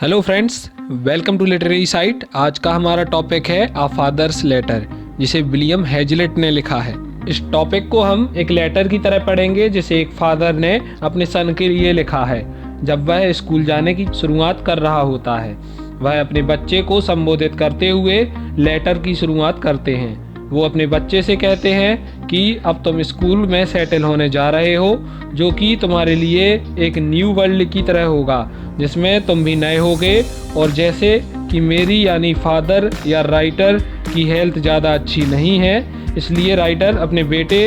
Hello friends, welcome to literary site. आज का हमारा टॉपिक है आ फादर्स लेटर, जिसे विलियम हेजलेट ने लिखा है। इस टॉपिक को हम एक लेटर की तरह पढ़ेंगे जिसे एक फादर ने अपने सन के लिए लिखा है। जब वह स्कूल जाने की शुरुआत कर रहा होता है, वह अपने बच्चे को संबोधित करते हुए लेटर की शुरुआत करते हैं। वो अपने बच्चे से कहते हैं कि अब तुम स्कूल में सेटल होने जा रहे हो, जो कि तुम्हारे लिए एक न्यू वर्ल्ड की तरह होगा, जिसमें तुम भी नए होगे। और जैसे कि मेरी यानी फादर या राइटर की हेल्थ ज़्यादा अच्छी नहीं है, इसलिए राइटर अपने बेटे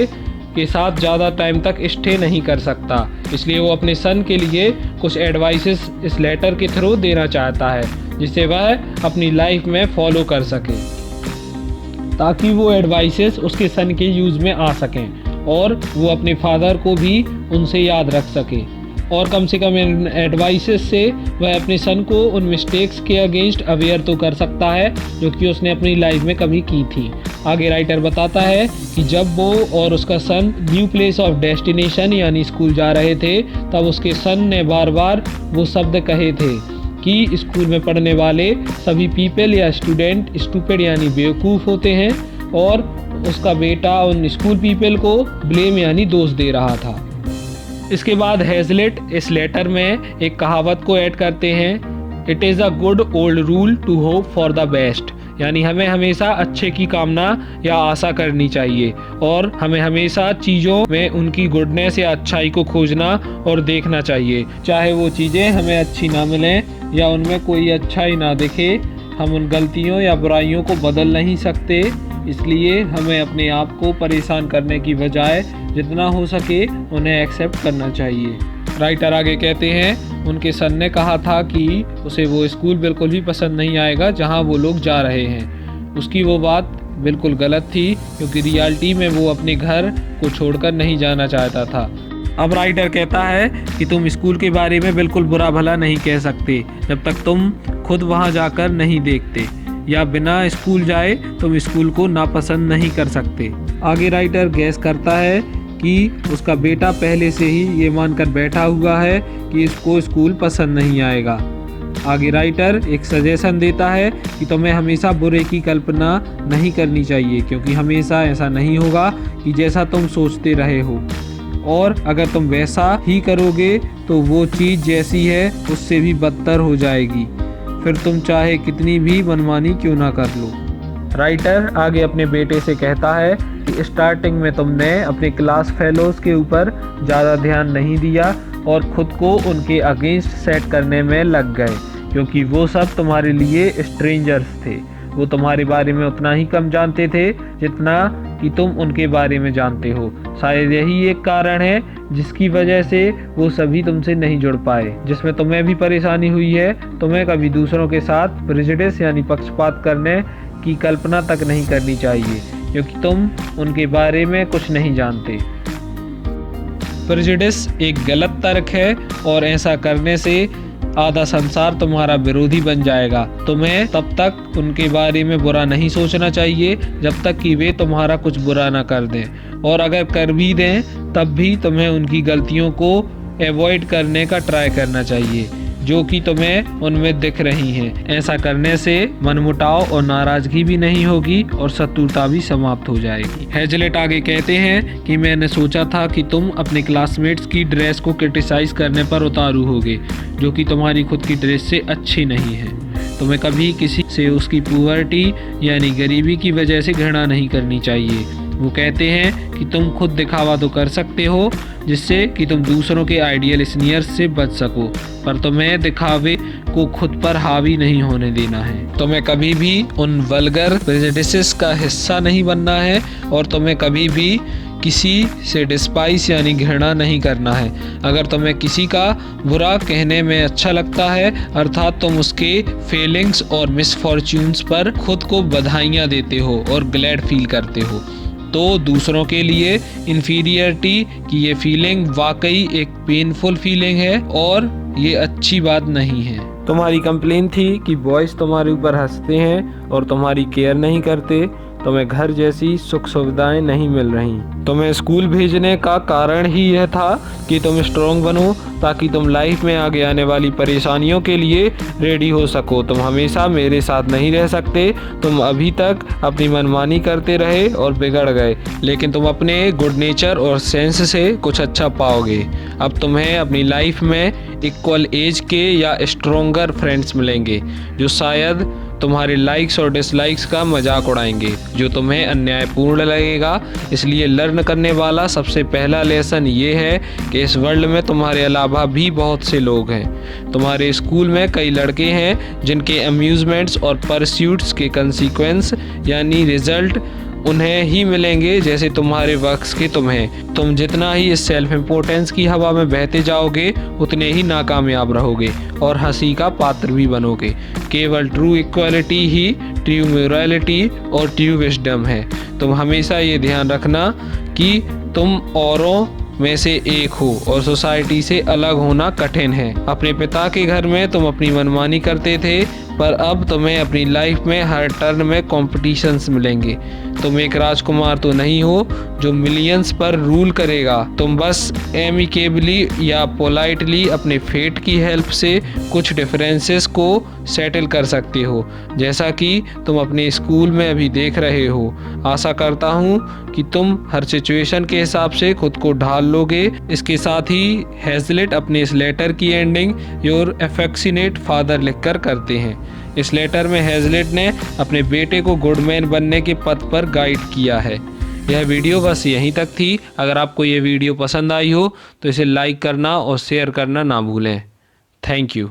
के साथ ज़्यादा टाइम तक स्टे नहीं कर सकता। इसलिए वो अपने सन के लिए कुछ एडवाइसेस इस लेटर के थ्रू देना चाहता है, जिसे वह अपनी लाइफ में फॉलो कर सके, ताकि वो एडवाइसेस उसके सन के यूज़ में आ सकें और वो अपने फादर को भी उनसे याद रख सके। और कम से कम इन एडवाइसेस से वह अपने सन को उन मिस्टेक्स के अगेंस्ट अवेयर तो कर सकता है जो कि उसने अपनी लाइफ में कभी की थी। आगे राइटर बताता है कि जब वो और उसका सन न्यू प्लेस ऑफ डेस्टिनेशन यानी स्कूल जा रहे थे, तब उसके सन ने बार बार वो शब्द कहे थे कि स्कूल में पढ़ने वाले सभी पीपल या स्टूडेंट स्टूपिड यानी बेवकूफ़ होते हैं, और उसका बेटा उन स्कूल पीपल को ब्लेम यानी दोष दे रहा था। इसके बाद हेजलेट इस लेटर में एक कहावत को ऐड करते हैं, it is a good old rule to hope for the best, यानी हमें हमेशा अच्छे की कामना या आशा करनी चाहिए और हमें हमेशा चीज़ों में उनकी गुडनेस या अच्छाई को खोजना और देखना चाहिए। चाहे वो चीज़ें हमें अच्छी ना मिलें या उनमें कोई अच्छाई ना दिखे, हम उन गलतियों या बुराइयों को बदल नहीं सकते। इसलिए हमें अपने आप को परेशान करने की बजाय जितना हो सके उन्हें एक्सेप्ट करना चाहिए। राइटर आगे कहते हैं, उनके सन ने कहा था कि उसे वो स्कूल बिल्कुल भी पसंद नहीं आएगा जहां वो लोग जा रहे हैं। उसकी वो बात बिल्कुल गलत थी, क्योंकि रियलिटी में वो अपने घर को छोड़कर नहीं जाना चाहता था। अब राइटर कहता है कि तुम स्कूल के बारे में बिल्कुल बुरा भला नहीं कह सकते जब तक तुम खुद वहां जाकर नहीं देखते, या बिना स्कूल जाए तुम स्कूल को नापसंद नहीं कर सकते। आगे राइटर गैस करता है कि उसका बेटा पहले से ही ये मानकर बैठा हुआ है कि इसको स्कूल पसंद नहीं आएगा। आगे राइटर एक सजेशन देता है कि तुम्हें हमेशा बुरे की कल्पना नहीं करनी चाहिए, क्योंकि हमेशा ऐसा नहीं होगा कि जैसा तुम सोचते रहे हो, और अगर तुम वैसा ही करोगे तो वो चीज़ जैसी है उससे भी बदतर हो जाएगी, फिर तुम चाहे कितनी भी मनमानी क्यों ना कर लो। राइटर आगे अपने बेटे से कहता है कि स्टार्टिंग में तुमने अपने क्लास फेलोज़ के ऊपर ज़्यादा ध्यान नहीं दिया और ख़ुद को उनके अगेंस्ट सेट करने में लग गए, क्योंकि वो सब तुम्हारे लिए स्ट्रेंजर्स थे। वो तुम्हारे बारे में उतना ही कम जानते थे जितना कि तुम उनके बारे में जानते हो। शायद यही एक कारण है जिसकी वजह से वो सभी तुमसे नहीं जुड़ पाए। जिसमें तुम्हें भी परेशानी हुई है, तुम्हें कभी दूसरों के साथ प्रेजुडिस यानी पक्षपात करने की कल्पना तक नहीं करनी चाहिए, क्योंकि तुम उनके बारे में कुछ नहीं जानते। प्रेजुडिस एक गलत तर्क है और ऐसा करने से आधा संसार तुम्हारा विरोधी बन जाएगा। तुम्हें तब तक उनके बारे में बुरा नहीं सोचना चाहिए जब तक कि वे तुम्हारा कुछ बुरा ना कर दें, और अगर कर भी दें तब भी तुम्हें उनकी गलतियों को एवॉइड करने का ट्राई करना चाहिए जो कि तुम्हें उनमें दिख रही हैं। ऐसा करने से मनमुटाव और नाराज़गी भी नहीं होगी और शत्रुता भी समाप्त हो जाएगी। हेजलेट आगे कहते हैं कि मैंने सोचा था कि तुम अपने क्लासमेट्स की ड्रेस को क्रिटिसाइज़ करने पर उतारू होगे, जो कि तुम्हारी खुद की ड्रेस से अच्छी नहीं है। तुम्हें कभी किसी से उसकी पुअर्टी यानी गरीबी की वजह से घृणा नहीं करनी चाहिए। वो कहते हैं कि तुम खुद दिखावा तो कर सकते हो जिससे कि तुम दूसरों के आइडियल स्नीयर्स से बच सको, पर तुम्हें दिखावे को खुद पर हावी नहीं होने देना है। तुम्हें कभी भी उन वल्गर प्रेजुडिसेस का हिस्सा नहीं बनना है, और तुम्हें कभी भी किसी से डिस्पाइस यानी घृणा नहीं करना है। अगर तुम्हें किसी का बुरा कहने में अच्छा लगता है, अर्थात तुम उसके फेलिंग्स और मिसफॉर्च्यून्स पर खुद को बधाइयाँ देते हो और ग्लैड फील करते हो, तो दूसरों के लिए इन्फीरियरिटी की ये फीलिंग वाकई एक पेनफुल फीलिंग है और ये अच्छी बात नहीं है। तुम्हारी कंप्लेन थी कि बॉयज़ तुम्हारे ऊपर हंसते हैं और तुम्हारी केयर नहीं करते। तुम्हें घर जैसी सुख सुविधाएं नहीं मिल रही। तुम्हें स्कूल भेजने का कारण ही यह था कि तुम स्ट्रॉन्ग बनो, ताकि तुम लाइफ में आगे आने वाली परेशानियों के लिए रेडी हो सको। तुम हमेशा मेरे साथ नहीं रह सकते। तुम अभी तक अपनी मनमानी करते रहे और बिगड़ गए, लेकिन तुम अपने गुड नेचर और सेंस से कुछ अच्छा पाओगे। अब तुम्हें अपनी लाइफ में इक्वल एज के या स्ट्रोंगर फ्रेंड्स मिलेंगे, जो शायद तुम्हारे लाइक्स और डिसलाइक्स का मजाक उड़ाएंगे, जो तुम्हें अन्यायपूर्ण लगेगा। इसलिए लर्न करने वाला सबसे पहला लेसन ये है कि इस वर्ल्ड में तुम्हारे अलावा भी बहुत से लोग हैं। तुम्हारे स्कूल में कई लड़के हैं जिनके अम्यूजमेंट्स और परस्यूट्स के कंसीक्वेंस यानी रिजल्ट उन्हें ही मिलेंगे जैसे तुम्हारे वर्क्स के तुम्हें। तुम जितना ही इस सेल्फ इम्पोर्टेंस की हवा में बहते जाओगे, उतने ही नाकामयाब रहोगे और हंसी का पात्र भी बनोगे। केवल ट्रू इक्वालिटी ही ट्रू मोरालिटी और ट्रू विजडम है। तुम हमेशा ये ध्यान रखना कि तुम औरों में से एक हो और सोसाइटी से अलग होना कठिन है। अपने पिता के घर में तुम अपनी मनमानी करते थे, पर अब तुम्हें अपनी लाइफ में हर टर्न में कॉम्पिटिशन्स मिलेंगे। तुम एक राजकुमार तो नहीं हो जो मिलियंस पर रूल करेगा। तुम बस एमिकेबली या पोलाइटली अपने फेट की हेल्प से कुछ डिफरेंसेस को सेटल कर सकते हो, जैसा कि तुम अपने स्कूल में अभी देख रहे हो। आशा करता हूँ कि तुम हर सिचुएशन के हिसाब से खुद को ढाल लोगे। इसके साथ ही हेजलेट अपने इस लेटर की एंडिंग योर अफेक्शनेट फादर लिखकर करते हैं। इस लेटर में हेजलेट ने अपने बेटे को गुड मैन बनने के पथ पर गाइड किया है। यह वीडियो बस यहीं तक थी। अगर आपको ये वीडियो पसंद आई हो तो इसे लाइक करना और शेयर करना ना भूलें। Thank you.